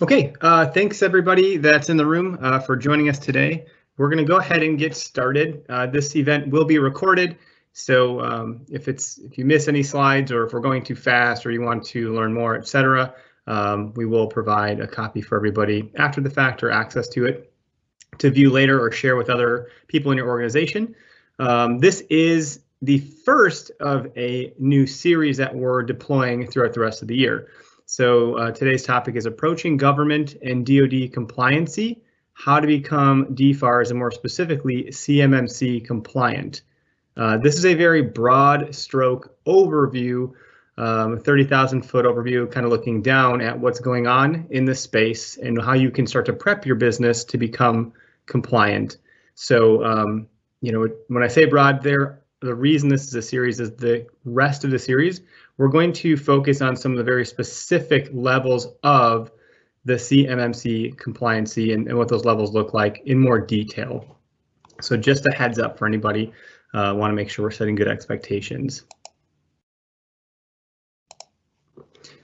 Okay, thanks everybody that's in the room for joining us today. We're going to go ahead and get started. This event will be recorded, so if you miss any slides or if we're going too fast or you want to learn more, etc., we will provide a copy for everybody after the fact or access to it to view later or share with other people in your organization. This is the first of a new series that we're deploying throughout the rest of the year. So today's topic is approaching government and DOD compliancy, how to become DFARS and more specifically CMMC compliant. This is a very broad stroke overview, 30,000 foot overview, kind of looking down at what's going on in the space and how you can start to prep your business to become compliant. So, when I say broad there, the reason this is a series is the rest of the series, we're going to focus on some of the very specific levels of the CMMC compliancy and what those levels look like in more detail. So just a heads up for anybody, want to make sure we're setting good expectations.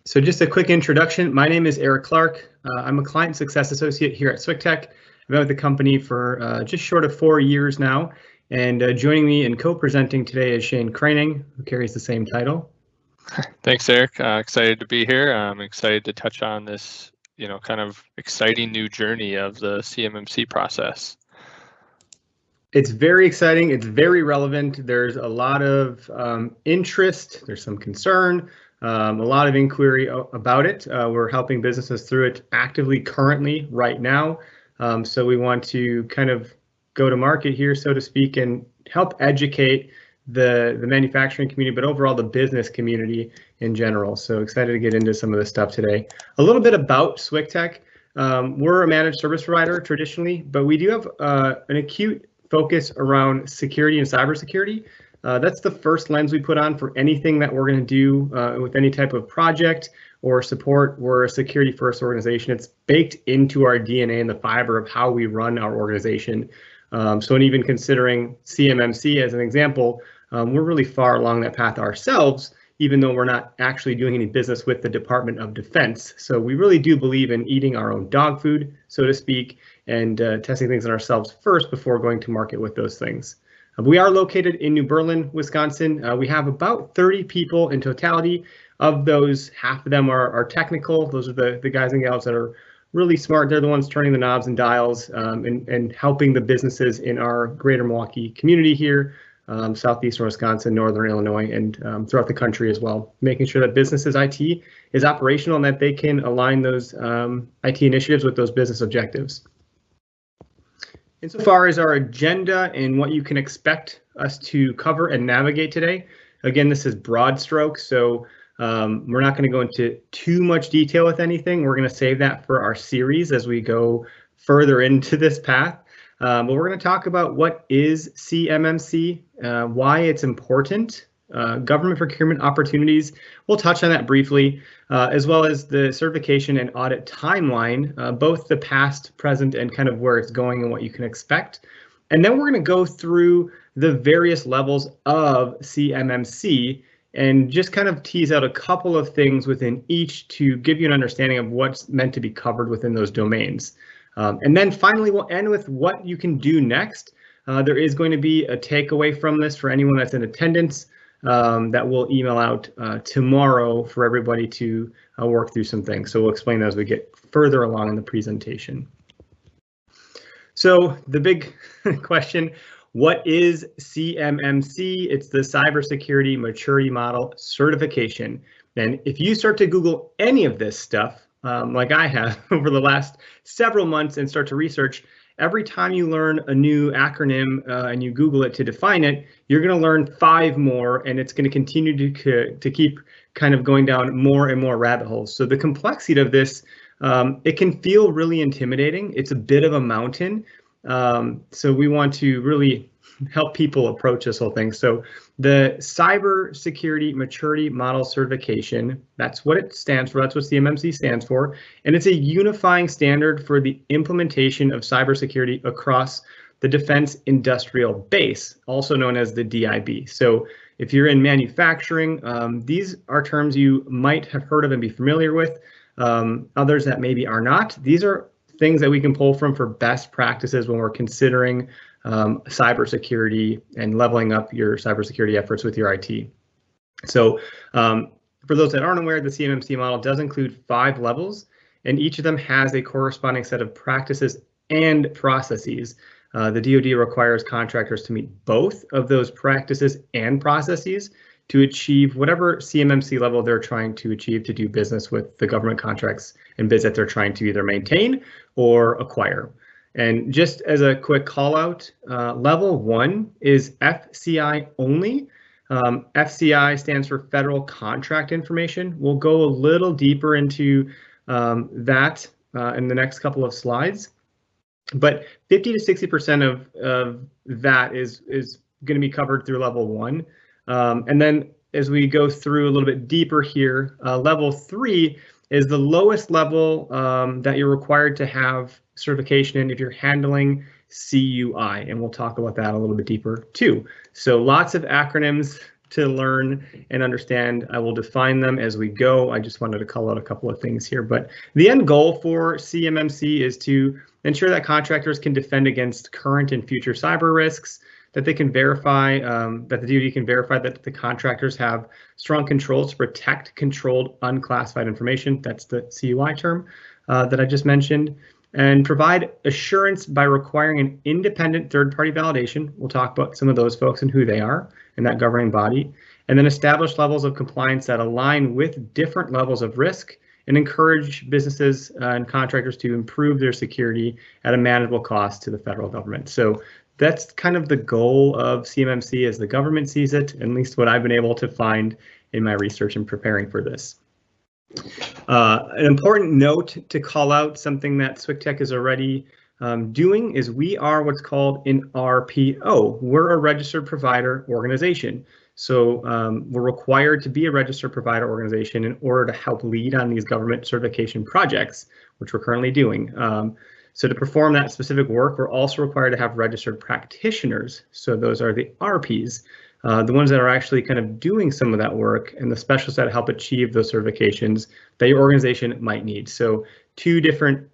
So just a quick introduction. My name is Eric Clark. I'm a Client Success Associate here at SWCTech. I've been with the company for just short of 4 years now. And joining me and co-presenting today is Shane Craning, who carries the same title. Thanks, Eric. Excited to be here. I'm excited to touch on this, kind of exciting new journey of the CMMC process. It's very exciting. It's very relevant. There's a lot of interest. There's some concern, a lot of inquiry about it. We're helping businesses through it actively currently right now. So we want to kind of go to market here, so to speak, and help educate the manufacturing community, but overall the business community in general. So excited to get into some of this stuff today. A little bit about SWCTech. We're a managed service provider traditionally, but we do have an acute focus around security and cybersecurity. That's the first lens we put on for anything that we're going to do with any type of project or support. We're a security first organization. It's baked into our DNA and the fiber of how we run our organization. So in even considering CMMC as an example, we're really far along that path ourselves, even though we're not actually doing any business with the Department of Defense. So we really do believe in eating our own dog food, so to speak, and testing things on ourselves first before going to market with those things. We are located in New Berlin, Wisconsin. We have about 30 people in totality. Of those, half of them are technical. Those are the guys and gals that are really smart. They're the ones turning the knobs and dials and helping the businesses in our greater Milwaukee community here, southeastern Wisconsin, northern Illinois, and throughout the country as well, making sure that businesses IT is operational and that they can align those IT initiatives with those business objectives. Insofar as our agenda and what you can expect us to cover and navigate today, again, this is broad strokes, so we're not going to go into too much detail with anything. We're going to save that for our series as we go further into this path. But we're going to talk about what is CMMC, why it's important, government procurement opportunities. We'll touch on that briefly, as well as the certification and audit timeline, both the past, present, and kind of where it's going and what you can expect. And then we're going to go through the various levels of CMMC and just kind of tease out a couple of things within each to give you an understanding of what's meant to be covered within those domains. And then finally, we'll end with what you can do next. There is going to be a takeaway from this for anyone that's in attendance that we'll email out tomorrow for everybody to work through some things. So we'll explain that as we get further along in the presentation. So the big question, what is CMMC? It's the Cybersecurity Maturity Model Certification. And if you start to Google any of this stuff, like I have over the last several months and start to research, every time you learn a new acronym and you Google it to define it, you're going to learn 5 more, and it's going to continue to keep kind of going down more and more rabbit holes. So the complexity of this, it can feel really intimidating. It's a bit of a mountain. So we want to really help people approach this whole thing. So the Cybersecurity Maturity Model Certification, that's what it stands for. That's what CMMC stands for. And it's a unifying standard for the implementation of cybersecurity across the defense industrial base, also known as the DIB. So if you're in manufacturing, these are terms you might have heard of and be familiar with. others that maybe are not. These are things that we can pull from for best practices when we're considering cybersecurity and leveling up your cybersecurity efforts with your IT. So for those that aren't aware, the CMMC model does include 5 levels, and each of them has a corresponding set of practices and processes. The DOD requires contractors to meet both of those practices and processes to achieve whatever CMMC level they're trying to achieve to do business with the government contracts and bids that they're trying to either maintain or acquire. And just as a quick call out, level 1 is FCI only. FCI stands for Federal Contract Information. We'll go a little deeper into that in the next couple of slides. But 50 to 60% of that is going to be covered through level 1. And then as we go through a little bit deeper here, level 3 is the lowest level that you're required to have certification in if you're handling CUI. And we'll talk about that a little bit deeper too. So lots of acronyms to learn and understand. I will define them as we go. I just wanted to call out a couple of things here, but the end goal for CMMC is to ensure that contractors can defend against current and future cyber risks, that they can verify, that the DoD can verify that the contractors have strong controls to protect controlled unclassified information. That's the CUI term that I just mentioned, and provide assurance by requiring an independent third-party validation. We'll talk about some of those folks and who they are in that governing body, and then establish levels of compliance that align with different levels of risk and encourage businesses and contractors to improve their security at a manageable cost to the federal government. So that's kind of the goal of CMMC as the government sees it, at least what I've been able to find in my research and preparing for this. An important note to call out, something that SWCTech is already doing, is we are what's called an RPO. We're a registered provider organization. So we're required to be a registered provider organization in order to help lead on these government certification projects, which we're currently doing. So to perform that specific work, we're also required to have registered practitioners. So those are the RPs, the ones that are actually kind of doing some of that work, and the specialists that help achieve those certifications that your organization might need. So 2 different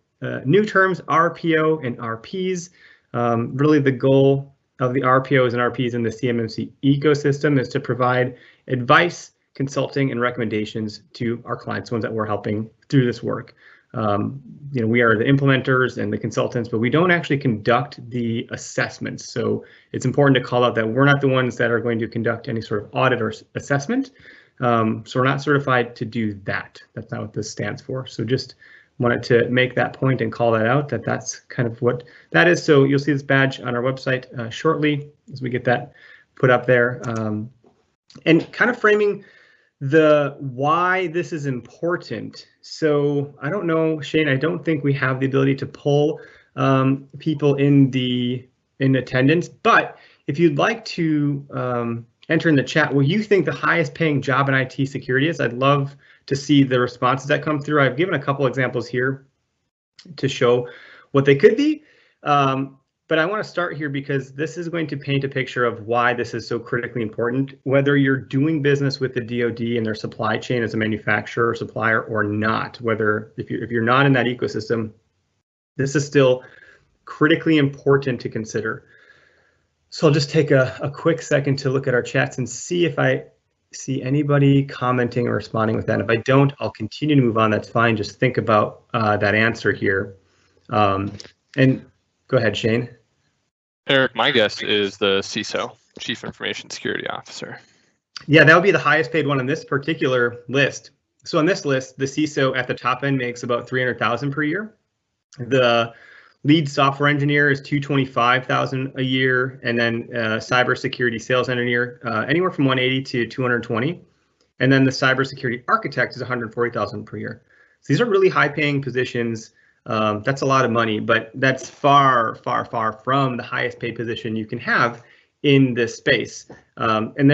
new terms, RPO and RPs. Really the goal of the RPOs and RPs in the CMMC ecosystem is to provide advice, consulting, and recommendations to our clients, the ones that we're helping through this work. We are the implementers and the consultants, but we don't actually conduct the assessments. So it's important to call out that we're not the ones that are going to conduct any sort of audit or assessment. So we're not certified to do that. That's not what this stands for. So just wanted to make that point and call that out, that's kind of what that is. So you'll see this badge on our website shortly as we get that put up there. And kind of framing the why this is important. So I don't know, Shane, I don't think we have the ability to pull people in attendance, but if you'd like to enter in the chat what you think the highest paying job in IT security is, I'd love to see the responses that come through. I've given a couple examples here to show what they could be. But I want to start here because this is going to paint a picture of why this is so critically important, whether you're doing business with the DoD and their supply chain as a manufacturer or supplier or not, whether if you're not in that ecosystem, this is still critically important to consider. So I'll just take a quick second to look at our chats and see if I see anybody commenting or responding with that. If I don't, I'll continue to move on. That's fine. Just think about that answer here. And go ahead, Shane. Eric, my guess is the CISO, Chief Information Security Officer. Yeah, that would be the highest paid one on this particular list. So on this list, the CISO at the top end makes about $300,000 per year. The lead software engineer is $225,000 a year, and then cybersecurity sales engineer anywhere from $180,000 to $220,000, and then the cybersecurity architect is $140,000 per year. So these are really high-paying positions. That's a lot of money, but that's far, far, far from the highest paid position you can have in this space. And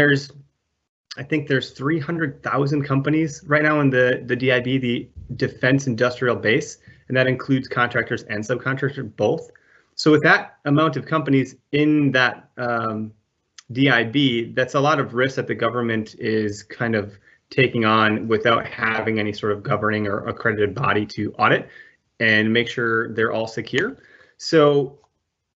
I think there's 300,000 companies right now in the DIB, the Defense Industrial Base, and that includes contractors and subcontractors both. So with that amount of companies in that DIB, that's a lot of risk that the government is kind of taking on without having any sort of governing or accredited body to audit and make sure they're all secure. So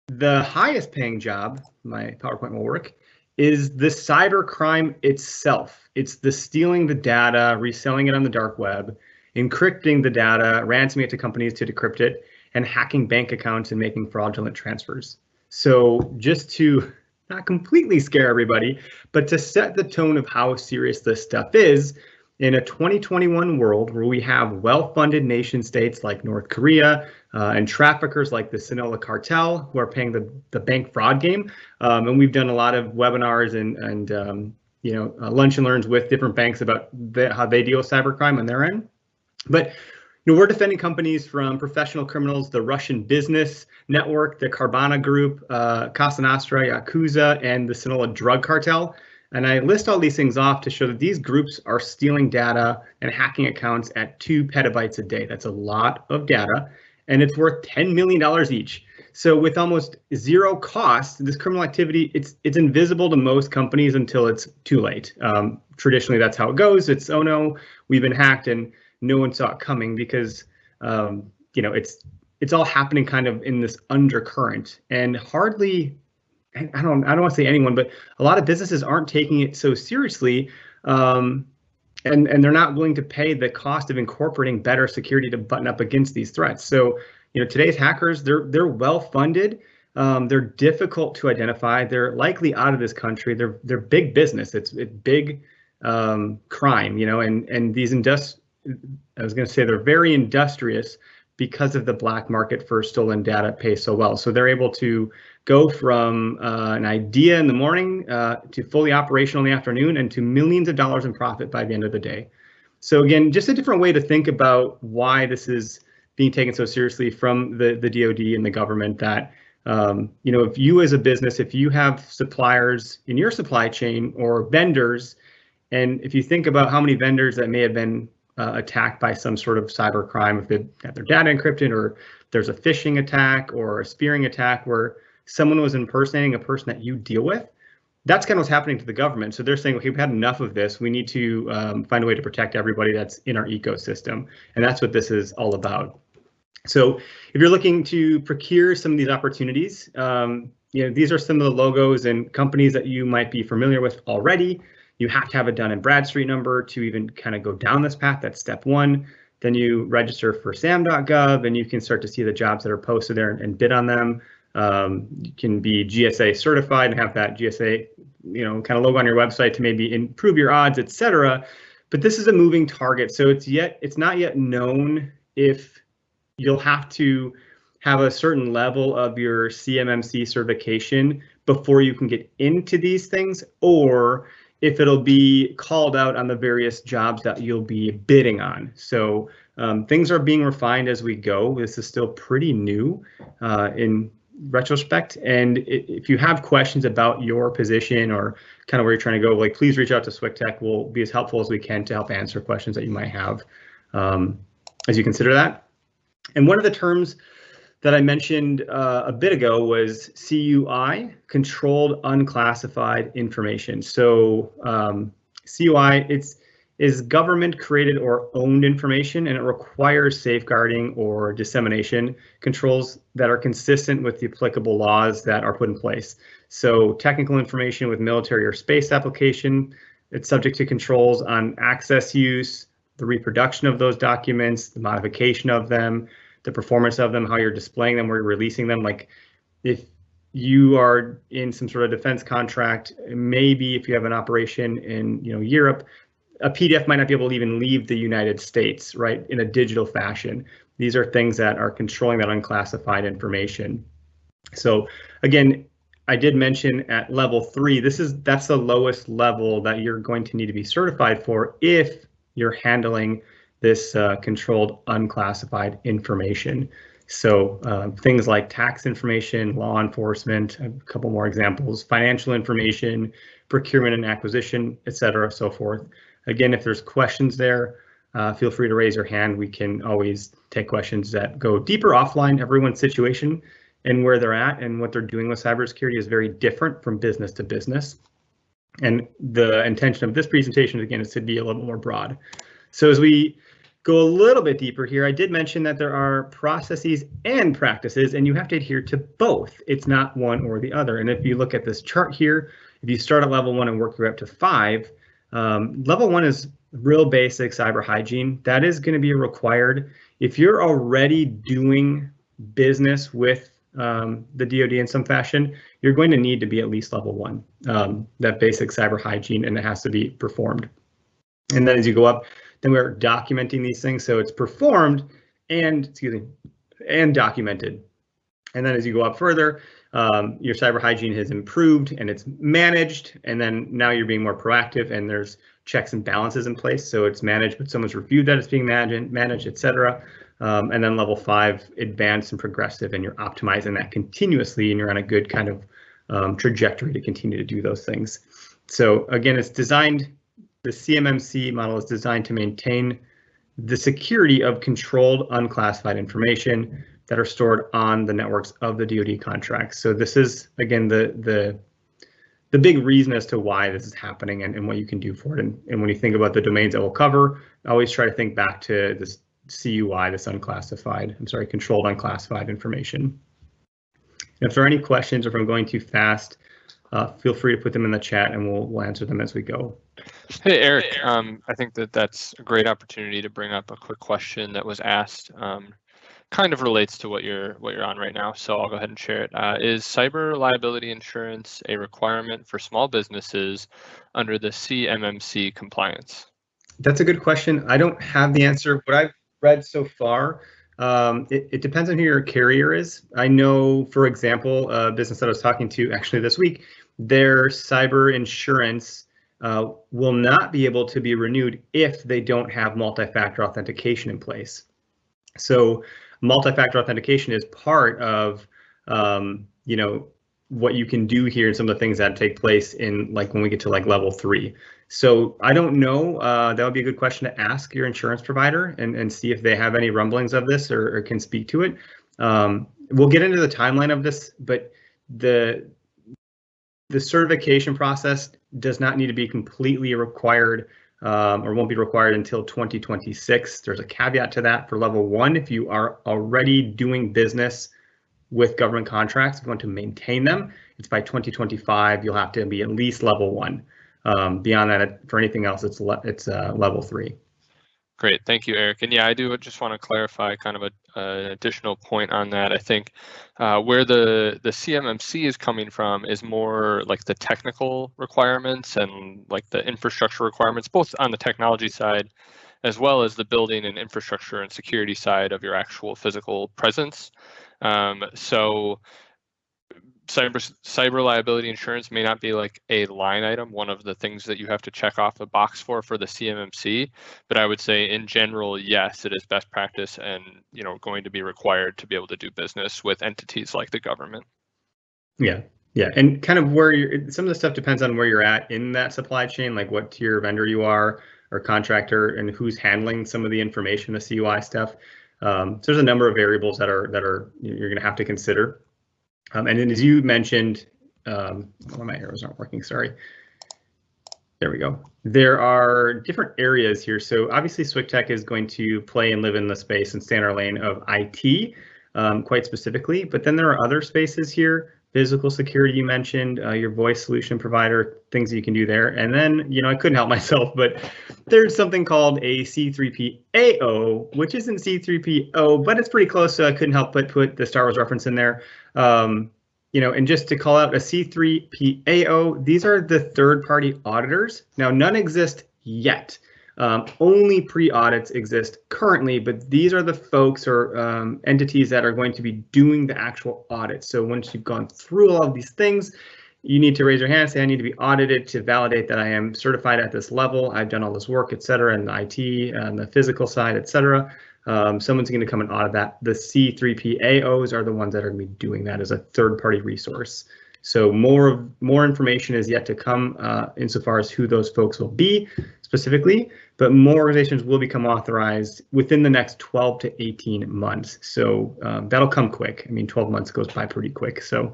the highest paying job, my PowerPoint will work, is the cyber crime itself. It's the stealing the data, reselling it on the dark web, encrypting the data, ransoming it to companies to decrypt it, and hacking bank accounts and making fraudulent transfers. So just to not completely scare everybody, but to set the tone of how serious this stuff is, in a 2021 world where we have well-funded nation states like North Korea and traffickers like the Sinaloa cartel who are paying the bank fraud game, and we've done a lot of webinars and lunch and learns with different banks about how they deal with cybercrime on their end. But we're defending companies from professional criminals, the Russian business network, the Carvana group, Casa Nostra, Yakuza, and the Sinaloa drug cartel. And I list all these things off to show that these groups are stealing data and hacking accounts at 2 petabytes a day. That's a lot of data, and it's worth $10 million each. So with almost zero cost, this criminal activity, it's invisible to most companies until it's too late. Traditionally, that's how it goes. It's, oh no, we've been hacked, and no one saw it coming because it's all happening kind of in this undercurrent, and hardly. I don't want to say anyone, but a lot of businesses aren't taking it so seriously, and they're not willing to pay the cost of incorporating better security to button up against these threats. So, today's hackers, they're well funded, they're difficult to identify, they're likely out of this country, they're big business, it's big crime, and these I was going to say they're very industrious because of the black market for stolen data pays so well. So they're able to go from an idea in the morning to fully operational in the afternoon and to millions of dollars in profit by the end of the day. So again, just a different way to think about why this is being taken so seriously from the DOD and the government, that if you as a business, if you have suppliers in your supply chain or vendors, and if you think about how many vendors that may have been attacked by some sort of cyber crime, if they've got their data encrypted, or there's a phishing attack or a spearing attack where someone was impersonating a person that you deal with, that's kind of what's happening to the government. So they're saying, okay, we've had enough of this. We need to find a way to protect everybody that's in our ecosystem. And that's what this is all about. So if you're looking to procure some of these opportunities, these are some of the logos and companies that you might be familiar with already. You have to have a Dun & Bradstreet number to even kind of go down this path. That's step one. Then you register for SAM.gov, and you can start to see the jobs that are posted there and bid on them. You can be GSA certified and have that GSA, kind of logo on your website to maybe improve your odds, etc. But this is a moving target, so it's not yet known if you'll have to have a certain level of your CMMC certification before you can get into these things, or if it'll be called out on the various jobs that you'll be bidding on. So things are being refined as we go. This is still pretty new in retrospect. And if you have questions about your position or kind of where you're trying to go, please reach out to SWCTech. We'll be as helpful as we can to help answer questions that you might have as you consider that. And one of the terms that I mentioned a bit ago was CUI, Controlled Unclassified Information. So CUI, is government created or owned information, and it requires safeguarding or dissemination controls that are consistent with the applicable laws that are put in place. So technical information with military or space application, it's subject to controls on access use, the reproduction of those documents, the modification of them, the performance of them, how you're displaying them, where you're releasing them. Like if you are in some sort of defense contract, maybe if you have an operation in Europe, a PDF might not be able to even leave the United States, right, in a digital fashion. These are things that are controlling that unclassified information. So again, I did mention at level 3, that's the lowest level that you're going to need to be certified for if you're handling this controlled unclassified information. So things like tax information, law enforcement, a couple more examples, financial information, procurement and acquisition, et cetera, so forth. Again, if there's questions there, feel free to raise your hand. We can always take questions that go deeper offline. Everyone's situation and where they're at and what they're doing with cybersecurity is very different from business to business. And the intention of this presentation, again, is to be a little more broad. So as we go a little bit deeper here, I did mention that there are processes and practices, and you have to adhere to both. It's not one or the other. And if you look at this chart here, if you start at level 1 and work your way up to 5, level 1 is real basic cyber hygiene. That is going to be required. If you're already doing business with the DOD in some fashion, you're going to need to be at least level 1, that basic cyber hygiene, and it has to be performed. And then as you go up, then we're documenting these things. So it's performed and, and documented. And then as you go up further, your cyber hygiene has improved and it's managed. And then now you're being more proactive and there's checks and balances in place. So it's managed, but someone's reviewed that it's being managed, et cetera. And then level 5, advanced and progressive, and you're optimizing that continuously, and you're on a good kind of trajectory to continue to do those things. So again, it's designed, the CMMC model is designed to maintain the security of controlled unclassified information that are stored on the networks of the DoD contracts. So this is, again, the big reason as to why this is happening and what you can do for it. And when you think about the domains that we'll cover, I always try to think back to this CUI, this controlled unclassified information. And if there are any questions or if I'm going too fast, feel free to put them in the chat and we'll answer them as we go. Hey, Eric, I think that's a great opportunity to bring up a quick question that was asked. Kind of relates to what you're on right now, so I'll go ahead and share it. Is cyber liability insurance a requirement for small businesses under the CMMC compliance? That's a good question. I don't have the answer. What I've read so far, it depends on who your carrier is. I know, for example, a business that I was talking to actually this week, their cyber insurance will not be able to be renewed if they don't have multi-factor authentication in place. So multi-factor authentication is part of, what you can do here and some of the things that take place in when we get to level 3. So I don't know, that would be a good question to ask your insurance provider and see if they have any rumblings of this or can speak to it. We'll get into the timeline of this, but the certification process does not need to be completely required or won't be required until 2026. There's a caveat to that for level 1. If you are already doing business with government contracts, if you want to maintain them, it's by 2025. You'll have to be at least level 1. Beyond that, for anything else, it's level 3. Great, thank you, Eric. And yeah, I do just want to clarify kind of an additional point on that. I think where the CMMC is coming from is more like the technical requirements and like the infrastructure requirements, both on the technology side as well as the building and infrastructure and security side of your actual physical presence. So cyber liability insurance may not be like a line item, one of the things that you have to check off the box for the CMMC, but I would say in general, yes, it is best practice and going to be required to be able to do business with entities like the government. Yeah, and kind of where some of the stuff depends on where you're at in that supply chain, like what tier vendor you are or contractor and who's handling some of the information, the CUI stuff. So there's a number of variables that are you're going to have to consider. And then as you mentioned, my arrows aren't working, sorry. There we go. There are different areas here. So obviously SWCTech is going to play and live in the space and stay in our lane of IT quite specifically, but then there are other spaces here. Physical security, you mentioned, your voice solution provider, things that you can do there. And then, I couldn't help myself, but there's something called a C3PAO, which isn't C3PO, but it's pretty close. So I couldn't help but put the Star Wars reference in there. And just to call out a C3PAO, these are the third-party auditors. Now, none exist yet. Only pre-audits exist currently, but these are the folks or entities that are going to be doing the actual audit. So once you've gone through all of these things, you need to raise your hand and say, I need to be audited to validate that I am certified at this level. I've done all this work, et cetera, and the IT and the physical side, et cetera. Someone's going to come and audit that. The C3PAOs are the ones that are going to be doing that as a third-party resource. So more information is yet to come insofar as who those folks will be. specifically, but more organizations will become authorized within the next 12 to 18 months. So that'll come quick. I mean, 12 months goes by pretty quick. So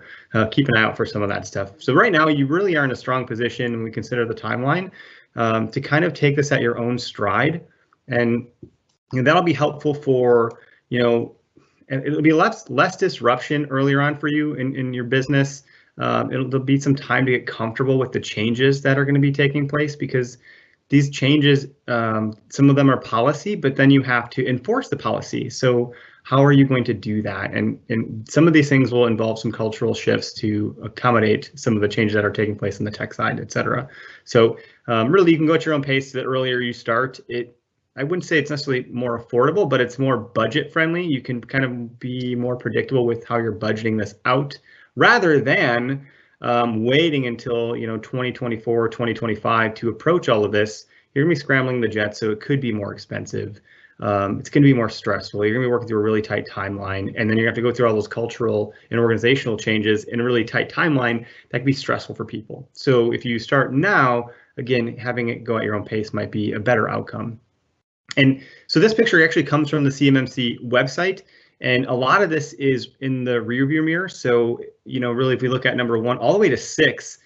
keep an eye out for some of that stuff. So right now, you really are in a strong position when we consider the timeline to kind of take this at your own stride. And that'll be helpful for, and it'll be less disruption earlier on for you in your business. There'll be some time to get comfortable with the changes that are going to be taking place, because these changes, some of them are policy, but then you have to enforce the policy. So how are you going to do that? And some of these things will involve some cultural shifts to accommodate some of the changes that are taking place on the tech side, et cetera. So really, you can go at your own pace. The earlier you start, I wouldn't say it's necessarily more affordable, but it's more budget friendly. You can kind of be more predictable with how you're budgeting this out, rather than waiting until 2024, 2025 to approach all of this. You're gonna be scrambling the jet, so it could be more expensive. It's gonna be more stressful. You're gonna be working through a really tight timeline, and then you have to go through all those cultural and organizational changes in a really tight timeline. That can be stressful for people. So if you start now, again, having it go at your own pace might be a better outcome. And so this picture actually comes from the CMMC website, and a lot of this is in the rearview mirror. So, really, if we look at number 1 all the way to 6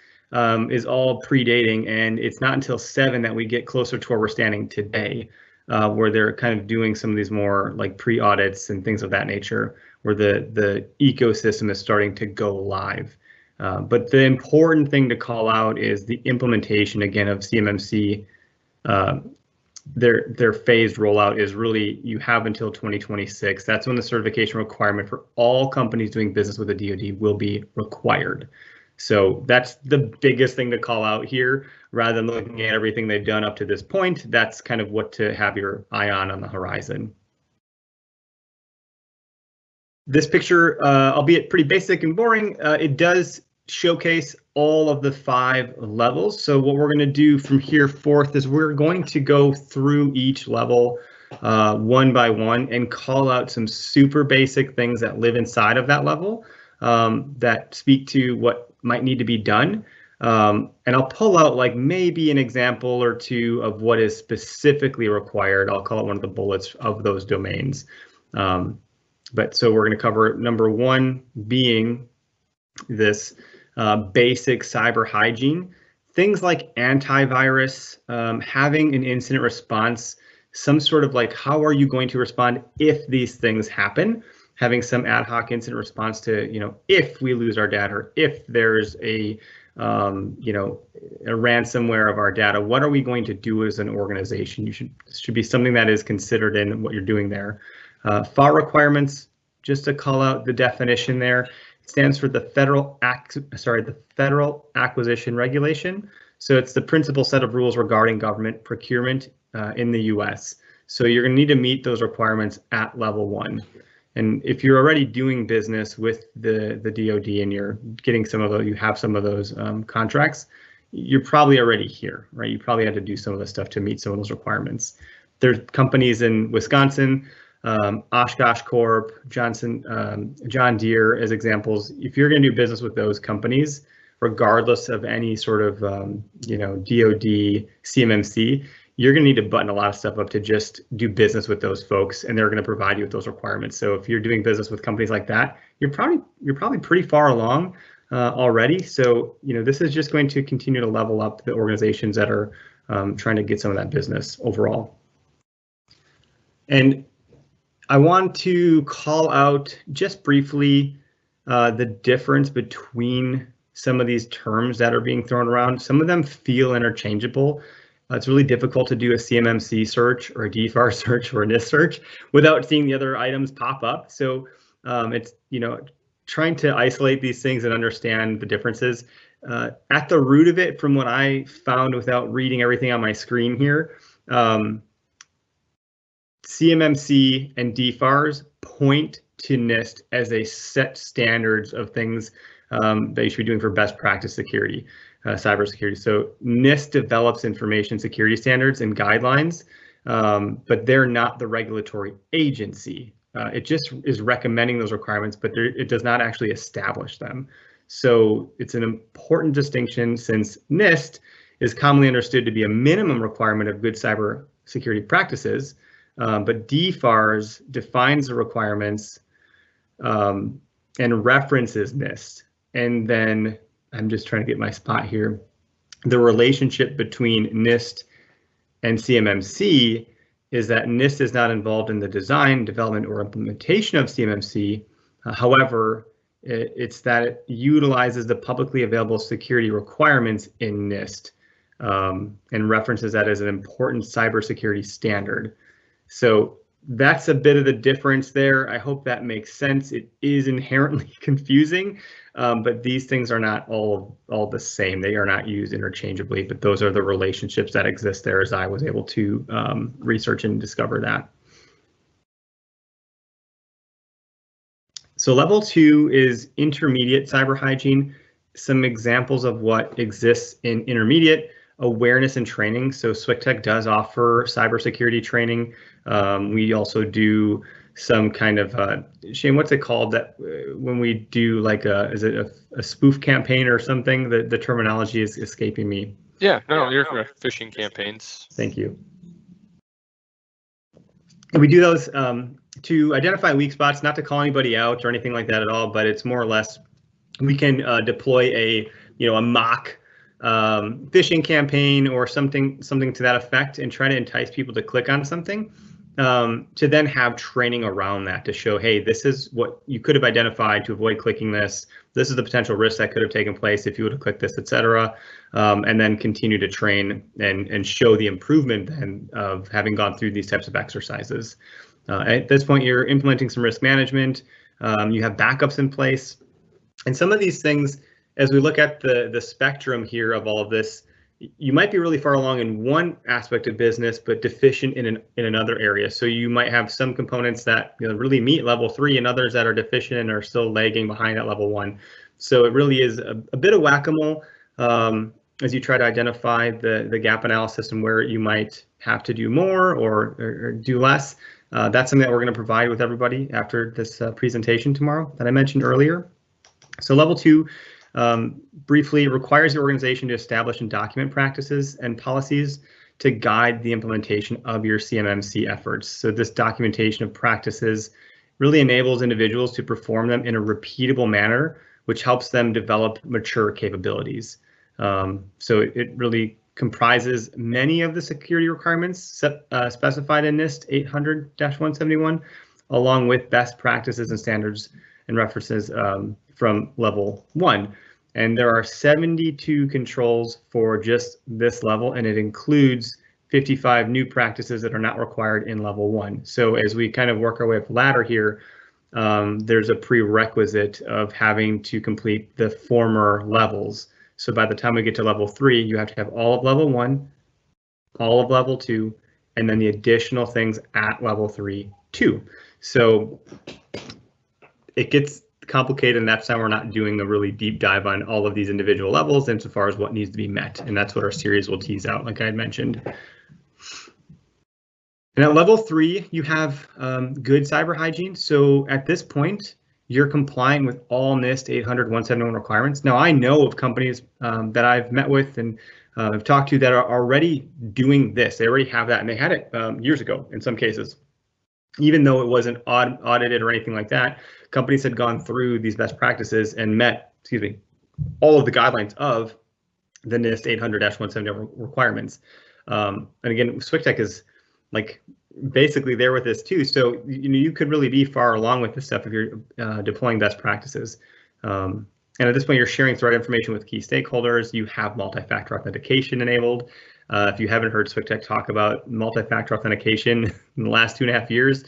is all predating, and it's not until 7 that we get closer to where we're standing today, where they're kind of doing some of these more like pre-audits and things of that nature, where the ecosystem is starting to go live. But the important thing to call out is the implementation, again, of CMMC. Their phased rollout is really, you have until 2026. That's when the certification requirement for all companies doing business with the DoD will be required. So that's the biggest thing to call out here, rather than looking at everything they've done up to this point. That's kind of what to have your eye on the horizon. This picture, albeit pretty basic and boring, it does showcase all of the 5 levels. So what we're going to do from here forth is we're going to go through each level one by one and call out some super basic things that live inside of that level that speak to what might need to be done. And I'll pull out like maybe an example or 2 of what is specifically required. I'll call it one of the bullets of those domains. But so we're going to cover number 1 being this basic cyber hygiene, things like antivirus, having an incident response, some sort of like, how are you going to respond if these things happen? Having some ad hoc incident response to, if we lose our data, or if there's a ransomware of our data, what are we going to do as an organization? Should be something that is considered in what you're doing there. FAR requirements, just to call out the definition there, stands for the Federal Acquisition Regulation. So it's the principal set of rules regarding government procurement in the U.S. So you're going to need to meet those requirements at level 1. And if you're already doing business with the DOD and you're getting some of those, you have some of those contracts, you're probably already here, right? You probably had to do some of the stuff to meet some of those requirements. There's companies in Wisconsin, Oshkosh Corp, John Deere as examples. If you're going to do business with those companies, regardless of any sort of DOD, CMMC, you're going to need to button a lot of stuff up to just do business with those folks, and they're going to provide you with those requirements. So if you're doing business with companies like that, you're probably pretty far along already. So this is just going to continue to level up the organizations that are trying to get some of that business overall. And I want to call out just briefly the difference between some of these terms that are being thrown around. Some of them feel interchangeable. It's really difficult to do a CMMC search or a DFAR search or a NIST search without seeing the other items pop up. So it's trying to isolate these things and understand the differences. At the root of it, from what I found without reading everything on my screen here, CMMC and DFARs point to NIST as a set standards of things that you should be doing for best practice security, cybersecurity. So NIST develops information security standards and guidelines, but they're not the regulatory agency. It just is recommending those requirements, but it does not actually establish them. So it's an important distinction, since NIST is commonly understood to be a minimum requirement of good cybersecurity practices, but DFARS defines the requirements and references NIST. And then I'm just trying to get my spot here. The relationship between NIST and CMMC is that NIST is not involved in the design, development, or implementation of CMMC. However, it's that it utilizes the publicly available security requirements in NIST and references that as an important cybersecurity standard. So that's a bit of the difference there. I hope that makes sense. It is inherently confusing, but these things are not all the same. They are not used interchangeably, but those are the relationships that exist there as I was able to research and discover that. So level 2 is intermediate cyber hygiene. Some examples of what exists in intermediate: awareness and training. So SWCTEC does offer cybersecurity training. We also do some kind of, Shane, what's it called that when we do like is it a spoof campaign or something? The terminology is escaping me. Yeah, no, you're correct. Phishing campaigns. Thank you. And we do those to identify weak spots, not to call anybody out or anything like that at all, but it's more or less we can deploy a mock phishing campaign or something to that effect and try to entice people to click on something, to then have training around that to show, hey, this is what you could have identified to avoid clicking this. This is the potential risk that could have taken place if you would have clicked this, etc. And then continue to train and show the improvement then of having gone through these types of exercises. At this point, you're implementing some risk management. You have backups in place. And some of these things, as we look at the spectrum here of all of this, you might be really far along in one aspect of business, but deficient in another area. So you might have some components that really meet level 3 and others that are deficient and are still lagging behind at level 1. So it really is a bit of whack-a-mole as you try to identify the gap analysis and where you might have to do more or do less. That's something that we're going to provide with everybody after this presentation tomorrow that I mentioned earlier. So level 2 briefly requires the organization to establish and document practices and policies to guide the implementation of your CMMC efforts. So this documentation of practices really enables individuals to perform them in a repeatable manner, which helps them develop mature capabilities. So it really comprises many of the security requirements specified in NIST 800-171, along with best practices and standards and references from level 1. And there are 72 controls for just this level, and it includes 55 new practices that are not required in level 1. So as we kind of work our way up the ladder here, there's a prerequisite of having to complete the former levels. So by the time we get to level 3, you have to have all of level 1, all of level 2, and then the additional things at level 3 too. So it gets complicated, and that's how we're not doing the really deep dive on all of these individual levels insofar as what needs to be met. And that's what our series will tease out, like I had mentioned. And at level 3, you have good cyber hygiene. So at this point, you're complying with all NIST 800-171 requirements. Now, I know of companies that I've met with and have talked to that are already doing this. They already have that, and they had it years ago in some cases. Even though it wasn't audited or anything like that, companies had gone through these best practices and met, all of the guidelines of the NIST 800-171 requirements. And again, SWCTEC is like basically there with this too. So you could really be far along with this stuff if you're deploying best practices. And at this point, you're sharing threat information with key stakeholders. You have multi-factor authentication enabled. If you haven't heard SWCTEC talk about multi-factor authentication in the last 2.5 years,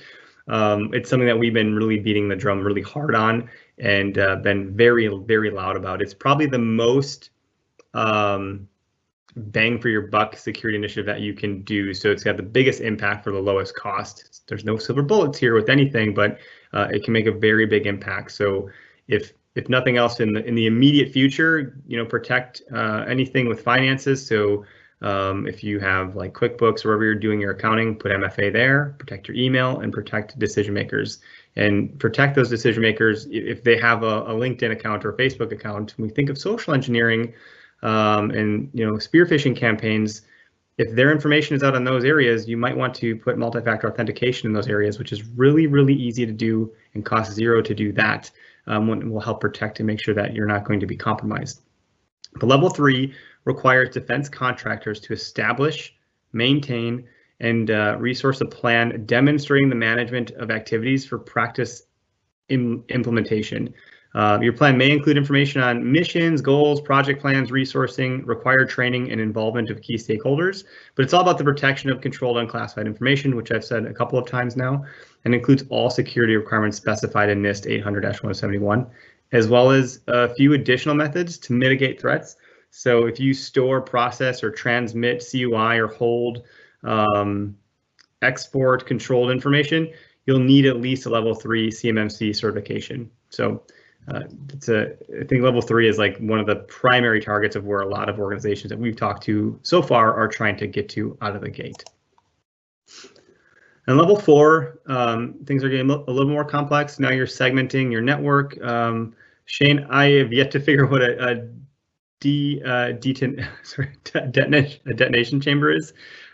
it's something that we've been really beating the drum really hard on and been very, very loud about. It's probably the most bang for your buck security initiative that you can do. So it's got the biggest impact for the lowest cost. There's no silver bullets here with anything, but it can make a very big impact. So if nothing else in the immediate future, protect anything with finances. So if you have like QuickBooks or wherever you're doing your accounting, put MFA there, protect your email, and protect decision makers. And protect those decision makers if they have a LinkedIn account or a Facebook account. When we think of social engineering, and spear phishing campaigns. If their information is out in those areas, you might want to put multi-factor authentication in those areas, which is really, really easy to do and costs zero to do that. Will help protect and make sure that you're not going to be compromised. The level 3 requires defense contractors to establish, maintain, and resource a plan demonstrating the management of activities for practice implementation. Your plan may include information on missions, goals, project plans, resourcing, required training, and involvement of key stakeholders. But it's all about the protection of controlled unclassified information, which I've said a couple of times now, and includes all security requirements specified in NIST 800-171, as well as a few additional methods to mitigate threats. So if you store, process, or transmit CUI or hold export controlled information, you'll need at least a level 3 CMMC certification. So I think level 3 is like one of the primary targets of where a lot of organizations that we've talked to so far are trying to get to out of the gate. And level 4, things are getting a little more complex. Now you're segmenting your network. Shane, I have yet to figure out what a detonation chamber is.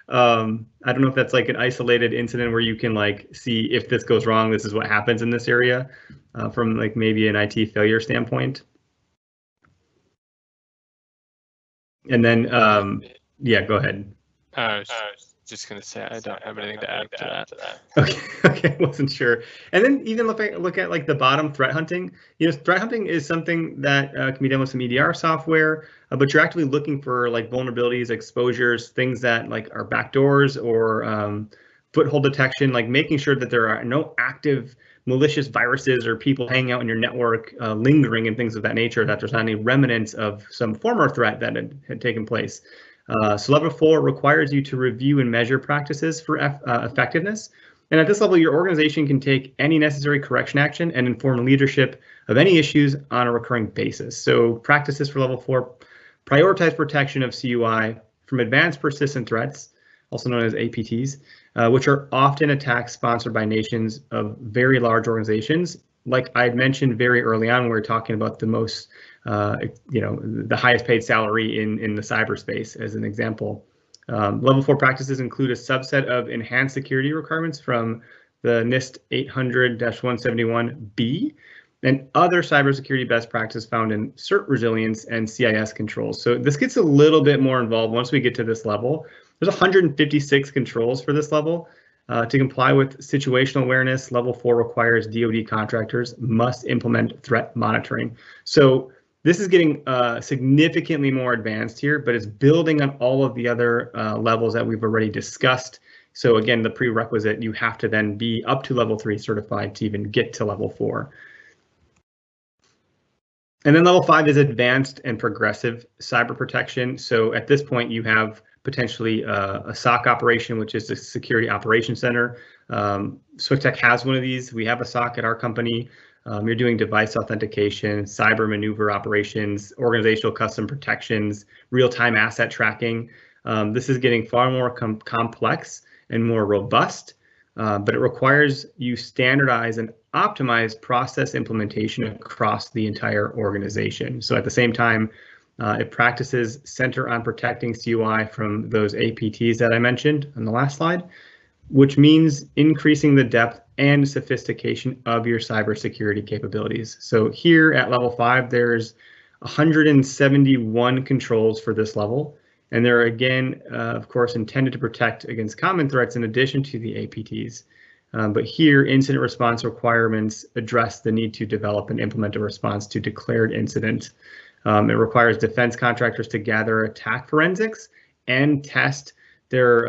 I don't know if that's like an isolated incident where you can like see if this goes wrong, this is what happens in this area, from like maybe an IT failure standpoint. And then, yeah, go ahead. I was just going to say I don't have anything to add to that. Okay, wasn't sure. And then even look at like the bottom, threat hunting. Threat hunting is something that can be done with some EDR software, but you're actively looking for like vulnerabilities, exposures, things that like are backdoors or foothold detection, like making sure that there are no active malicious viruses or people hanging out in your network, lingering and things of that nature, that there's not any remnants of some former threat that had taken place. So level 4 requires you to review and measure practices for effectiveness. And at this level, your organization can take any necessary correction action and inform leadership of any issues on a recurring basis. So practices for level 4 prioritize protection of CUI from advanced persistent threats, also known as APTs, which are often attacks sponsored by nations of very large organizations. Like I mentioned very early on, when we were talking about the most the highest paid salary in the cyberspace as an example. Level 4 practices include a subset of enhanced security requirements from the NIST 800-171B and other cybersecurity best practices found in CERT resilience and CIS controls. So this gets a little bit more involved once we get to this level. There's 156 controls for this level. To comply with situational awareness, level 4 requires DOD contractors must implement threat monitoring. So this is getting significantly more advanced here, but it's building on all of the other levels that we've already discussed. So again, the prerequisite, you have to then be up to level 3 certified to even get to level 4. And then level 5 is advanced and progressive cyber protection. So at this point, you have potentially a SOC operation, which is the Security Operations Center. SwiftTech has one of these. We have a SOC at our company. You're doing device authentication, cyber maneuver operations, organizational custom protections, real-time asset tracking. This is getting far more complex and more robust, but it requires you standardize and optimize process implementation across the entire organization. So at the same time, it practices center on protecting CUI from those APTs that I mentioned on the last slide, which means increasing the depth and sophistication of your cybersecurity capabilities. So here at level 5, there's 171 controls for this level, and they're again, of course, intended to protect against common threats in addition to the APTs. But here, incident response requirements address the need to develop and implement a response to declared incident. It requires defense contractors to gather attack forensics and test their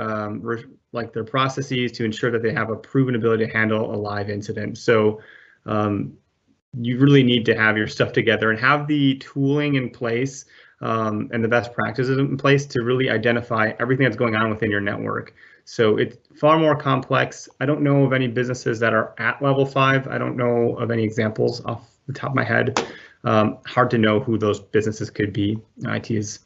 their processes to ensure that they have a proven ability to handle a live incident. So you really need to have your stuff together and have the tooling in place and the best practices in place to really identify everything that's going on within your network. So it's far more complex. I don't know of any businesses that are at level 5. I don't know of any examples off the top of my head. Hard to know who those businesses could be. IT is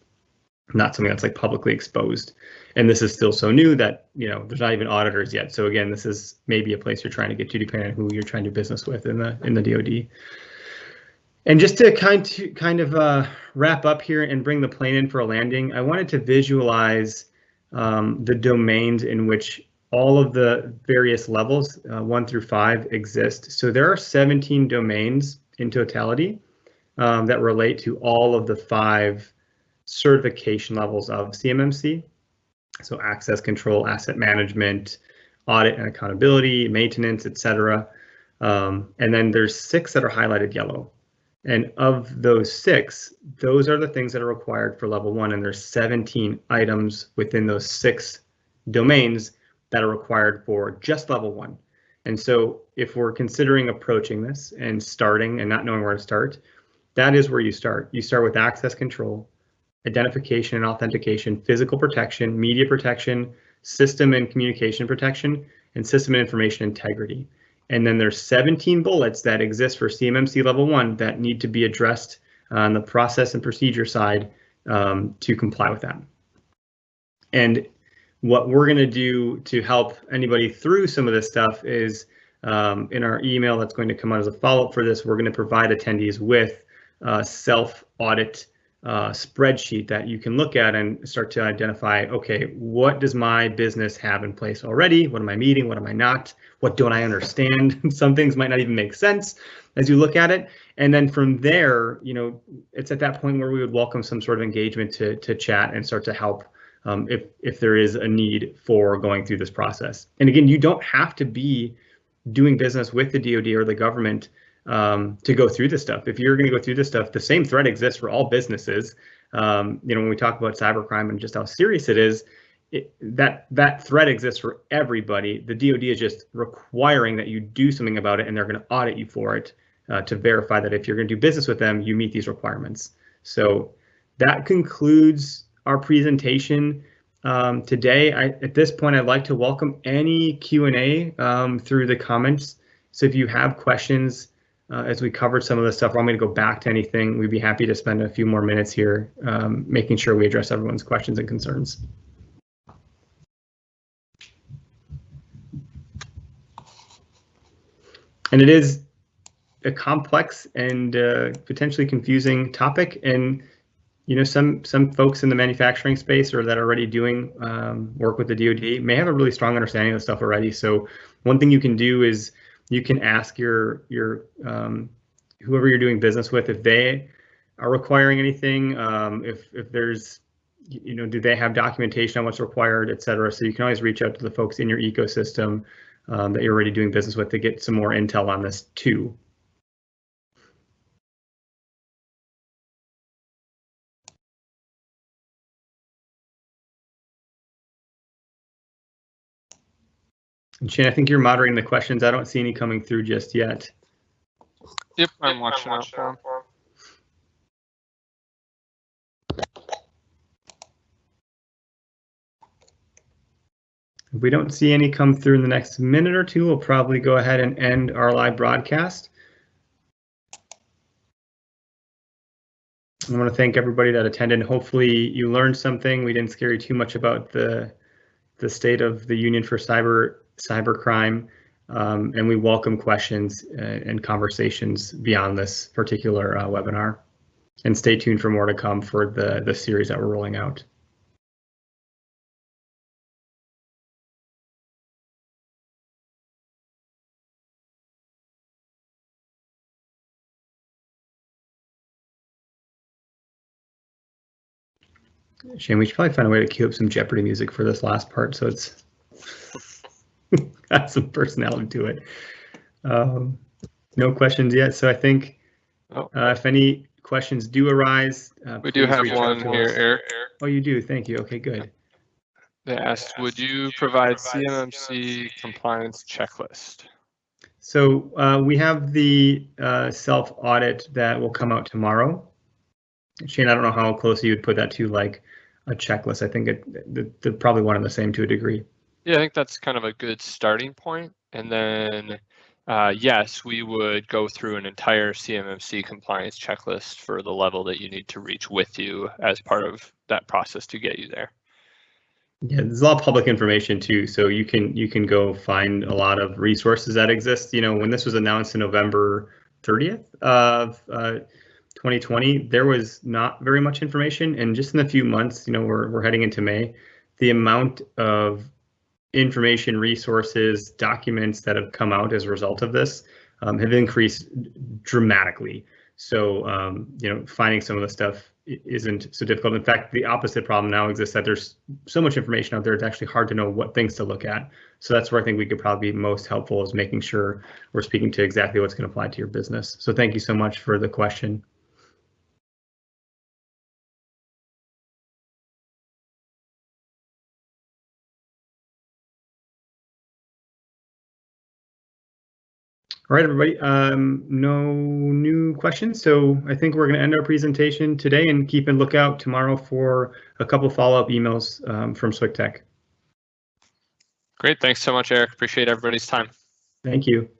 not something that's like publicly exposed. And this is still so new that, there's not even auditors yet. So again, this is maybe a place you're trying to get to depending on who you're trying to do business with in the DOD. And just to kind of wrap up here and bring the plane in for a landing, I wanted to visualize the domains in which all of the various levels, 1 through 5, exist. So there are 17 domains in totality that relate to all of the 5 certification levels of CMMC. So access control, asset management, audit and accountability, maintenance, etc. And then there's 6 that are highlighted yellow. And of those 6, those are the things that are required for level 1. And there's 17 items within those 6 domains that are required for just level 1. And so if we're considering approaching this and starting and not knowing where to start, that is where you start. You start with access control, identification and authentication, physical protection, media protection, system and communication protection, and system and information integrity. And then there's 17 bullets that exist for CMMC level 1 that need to be addressed on the process and procedure side to comply with that. And what we're going to do to help anybody through some of this stuff is in our email that's going to come out as a follow-up for this, we're going to provide attendees with a self-audit spreadsheet that you can look at and start to identify, okay, what does my business have in place already? What am I meeting? What am I not? What don't I understand? Some things might not even make sense as you look at it. And then from there, you know, it's at that point where we would welcome some sort of engagement to chat and start to help if there is a need for going through this process. And again, you don't have to be doing business with the DOD or the government to go through this stuff. If you're going to go through this stuff, the same threat exists for all businesses. You know, when we talk about cybercrime and just how serious it is, that threat exists for everybody. The DOD is just requiring that you do something about it, and they're going to audit you for it to verify that if you're going to do business with them, you meet these requirements. So that concludes our presentation today. At this point, I'd like to welcome any Q&A through the comments. So if you have questions, as we covered some of the stuff, or want me to go back to anything, we'd be happy to spend a few more minutes here making sure we address everyone's questions and concerns. And it is a complex and potentially confusing topic. And you know, some folks in the manufacturing space or that are already doing work with the DoD may have a really strong understanding of the stuff already. So one thing you can do is you can ask your whoever you're doing business with if they are requiring anything, if there's, you know, do they have documentation on what's required, et cetera. So you can always reach out to the folks in your ecosystem that you're already doing business with to get some more intel on this too. And Shane, I think you're moderating the questions. I don't see any coming through just yet. Yep, I'm watching out for them. If we don't see any come through in the next minute or two, we'll probably go ahead and end our live broadcast. I want to thank everybody that attended. Hopefully you learned something. We didn't scare you too much about the state of the Union for Cybercrime, and we welcome questions and conversations beyond this particular webinar. And stay tuned for more to come for the series that we're rolling out. Shane, we should probably find a way to cue up some Jeopardy music for this last part so it's got some personality to it. No questions yet, so I think if any questions do arise, we do have one here, Eric. Oh, you do? Thank you. Okay, good. They asked, would you provide CMMC compliance checklist? So we have the self-audit that will come out tomorrow. Shane, I don't know how close you would put that to like a checklist. I think they're probably one and the same to a degree. Yeah, I think that's kind of a good starting point. And then, yes, we would go through an entire CMMC compliance checklist for the level that you need to reach with you as part of that process to get you there. Yeah, there's a lot of public information too, so you can go find a lot of resources that exist. You know, when this was announced in November 30th of 2020, there was not very much information. And just in a few months, we're heading into May, the amount of information, resources, documents that have come out as a result of this have increased dramatically. So, finding some of the stuff isn't so difficult. In fact, the opposite problem now exists, that there's so much information out there, it's actually hard to know what things to look at. So that's where I think we could probably be most helpful, is making sure we're speaking to exactly what's going to apply to your business. So thank you so much for the question. All right, everybody, no new questions. So I think we're going to end our presentation today, and keep a lookout tomorrow for a couple follow-up emails from SWCTech. Great. Thanks so much, Eric. Appreciate everybody's time. Thank you.